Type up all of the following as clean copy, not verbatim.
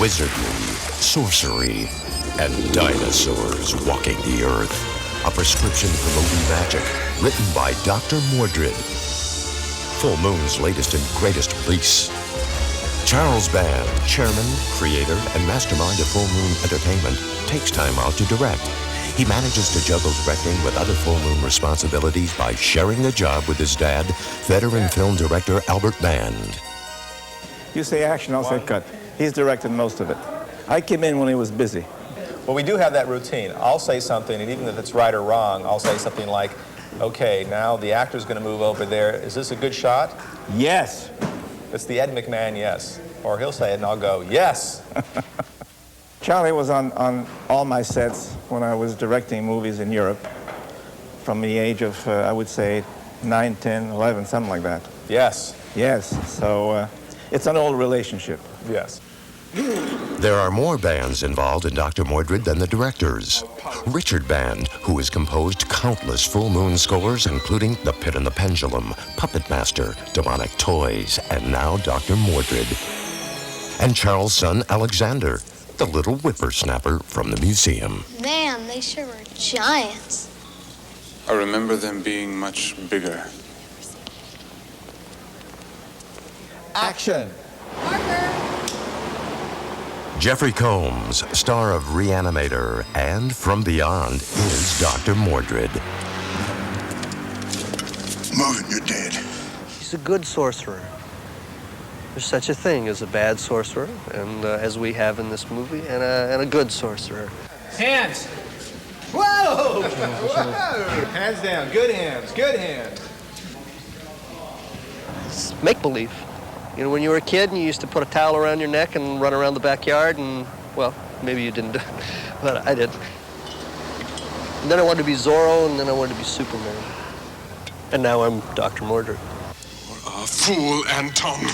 Wizardry, sorcery, and dinosaurs walking the earth. A prescription for movie magic, written by Dr. Mordrid. Full Moon's latest and greatest release. Charles Band, chairman, creator, and mastermind of Full Moon Entertainment, takes time out to direct. He manages to juggle directing with other Full Moon responsibilities by sharing the job with his dad, veteran film director Albert Band. You say action, I'll say cut. He's directed most of it. I came in when he was busy. Well, we do have that routine. I'll say something, and even if it's right or wrong, I'll say something like, okay, now the actor's going to move over there. Is this a good shot? Yes. It's the Ed McMahon yes. Or he'll say it, and I'll go, yes. Charlie was on all my sets when I was directing movies in Europe from the age of, I would say, 9, 10, 11, something like that. Yes. Yes, so it's an old relationship. Yes. There are more bands involved in Dr. Mordrid than the directors. Richard Band, who has composed countless Full Moon scores, including The Pit and the Pendulum, Puppet Master, Demonic Toys, and now Dr. Mordrid. And Charles' son, Alexander, the little whippersnapper from the museum. Man, they sure were giants. I remember them being much bigger. Action. Jeffrey Combs, star of Reanimator and From Beyond, is Dr. Mordrid. Move it, you're dead. He's a good sorcerer. There's such a thing as a bad sorcerer, and as we have in this movie, and a good sorcerer. Hands. Whoa! Whoa! Hands down. Good hands. Good hands. It's make-believe. You know, when you were a kid and you used to put a towel around your neck and run around the backyard and, well, maybe you didn't, but I did. And then I wanted to be Zorro, and then I wanted to be Superman. And now I'm Dr. Mordred. You're a fool, Anton.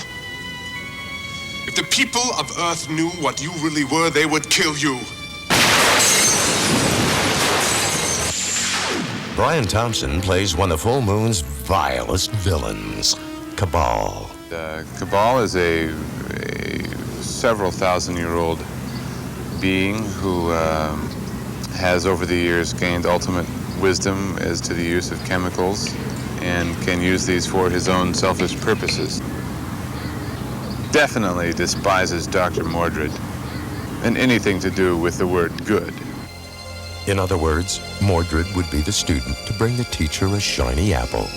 If the people of Earth knew what you really were, they would kill you. Brian Thompson plays one of Full Moon's vilest villains, Cabal. Cabal is a several thousand-year-old being who has over the years gained ultimate wisdom as to the use of chemicals and can use these for his own selfish purposes. Definitely despises Dr. Mordred and anything to do with the word good. In other words, Mordred would be the student to bring the teacher a shiny apple.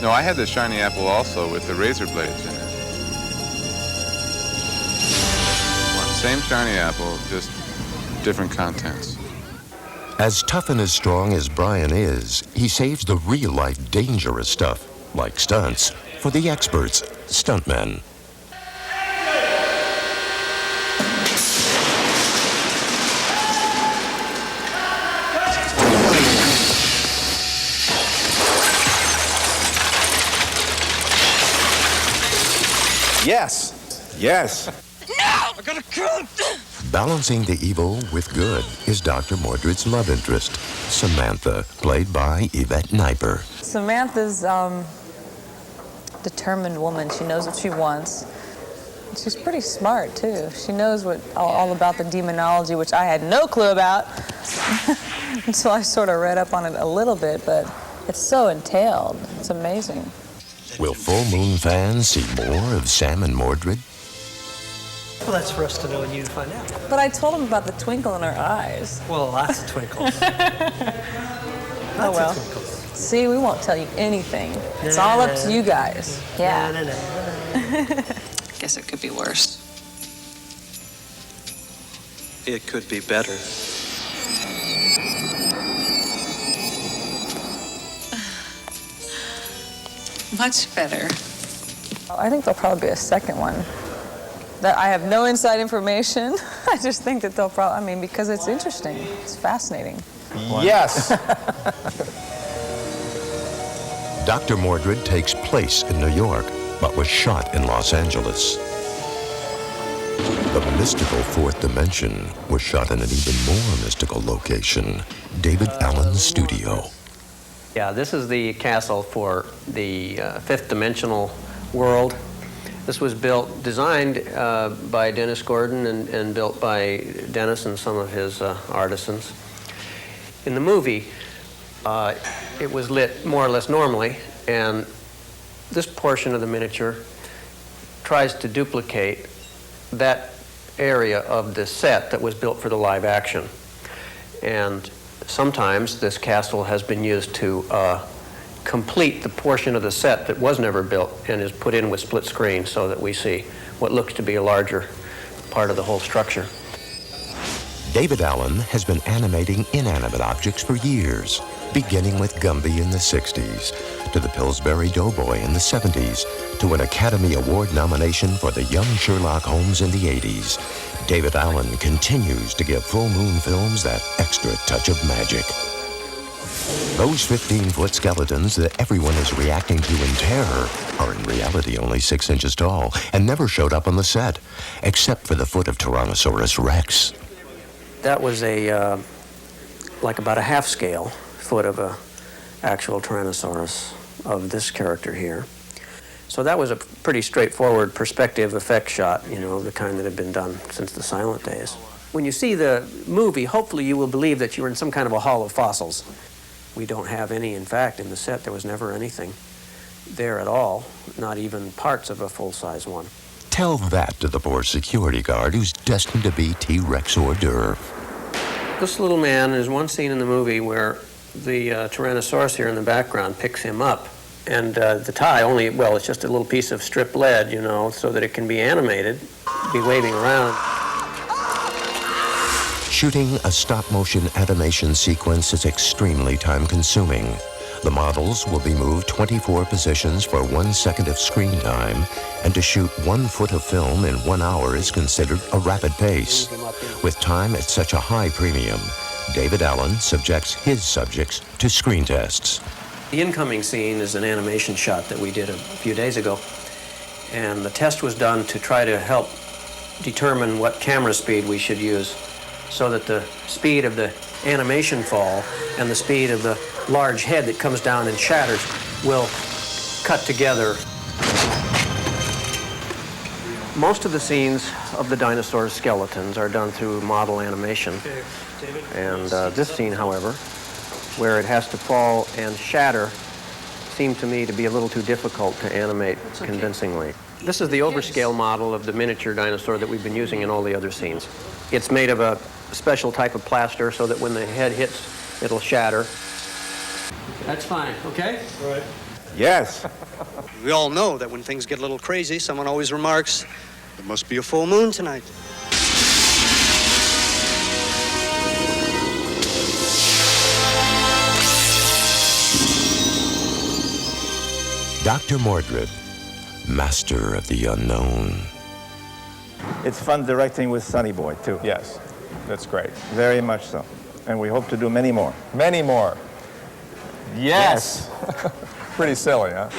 No, I had the shiny apple also with the razor blades in it. Same shiny apple, just different contents. As tough and as strong as Brian is, he saves the real-life dangerous stuff, like stunts, for the experts, stuntmen. Yes. Yes. No! I'm gonna kill him! Balancing the evil with good is Dr. Mordred's love interest, Samantha, played by Yvette Nipar. Samantha's determined woman. She knows what she wants. She's pretty smart, too. She knows all about the demonology, which I had no clue about. So I sort of read up on it a little bit, but it's so entailed. It's amazing. Will Full Moon fans see more of Sam and Mordred? Well, that's for us to know and you to find out. But I told him about the twinkle in her eyes. Well, lots of twinkles. Oh, well. See, we won't tell you anything. It's all up to you guys. Yeah. Guess it could be worse. It could be better. Much better. I think there'll probably be a second one. That I have no inside information. I just think that they'll probably, I mean, because it's interesting. It's fascinating. Yes. Dr. Mordred takes place in New York, but was shot in Los Angeles. The mystical fourth dimension was shot in an even more mystical location, David Allen's studio. Yeah, this is the castle for the fifth dimensional world. This was designed by Dennis Gordon and built by Dennis and some of his artisans. In the movie, it was lit more or less normally, and this portion of the miniature tries to duplicate that area of the set that was built for the live action. And sometimes this castle has been used to complete the portion of the set that was never built and is put in with split screen so that we see what looks to be a larger part of the whole structure. David Allen has been animating inanimate objects for years, beginning with Gumby in the 60s, to the Pillsbury Doughboy in the 70s, to an Academy Award nomination for the young Sherlock Holmes in the 80s. David Allen continues to give Full Moon Films that extra touch of magic. Those 15-foot skeletons that everyone is reacting to in terror are in reality only 6 inches tall and never showed up on the set, except for the foot of Tyrannosaurus Rex. That was like about a half-scale foot of a actual Tyrannosaurus of this character here. So that was a pretty straightforward perspective effect shot, you know, the kind that had been done since the silent days. When you see the movie, hopefully you will believe that you're in some kind of a hall of fossils. We don't have any, in fact, in the set. There was never anything there at all, not even parts of a full-size one. Tell that to the poor security guard who's destined to be T-Rex hors d'oeuvre. This little man, there's one scene in the movie where the Tyrannosaurus here in the background picks him up. And the tie only, well, it's just a little piece of strip lead, you know, so that it can be animated, be waving around. Shooting a stop-motion animation sequence is extremely time-consuming. The models will be moved 24 positions for 1 second of screen time, and to shoot 1 foot of film in 1 hour is considered a rapid pace. With time at such a high premium, David Allen subjects his subjects to screen tests. The incoming scene is an animation shot that we did a few days ago, and the test was done to try to help determine what camera speed we should use so that the speed of the animation fall and the speed of the large head that comes down and shatters will cut together. Most of the scenes of the dinosaur skeletons are done through model animation. And this scene, however, where it has to fall and shatter, seemed to me to be a little too difficult to animate convincingly. This is the overscale model of the miniature dinosaur that we've been using in all the other scenes. It's made of a special type of plaster so that when the head hits, it'll shatter. That's fine, okay? Right. Yes. We all know that when things get a little crazy, someone always remarks, there must be a full moon tonight. Dr. Mordred, master of the unknown. It's fun directing with Sonny Boy, too. Yes, that's great. Very much so. And we hope to do many more. Many more. Yes. Pretty silly, huh?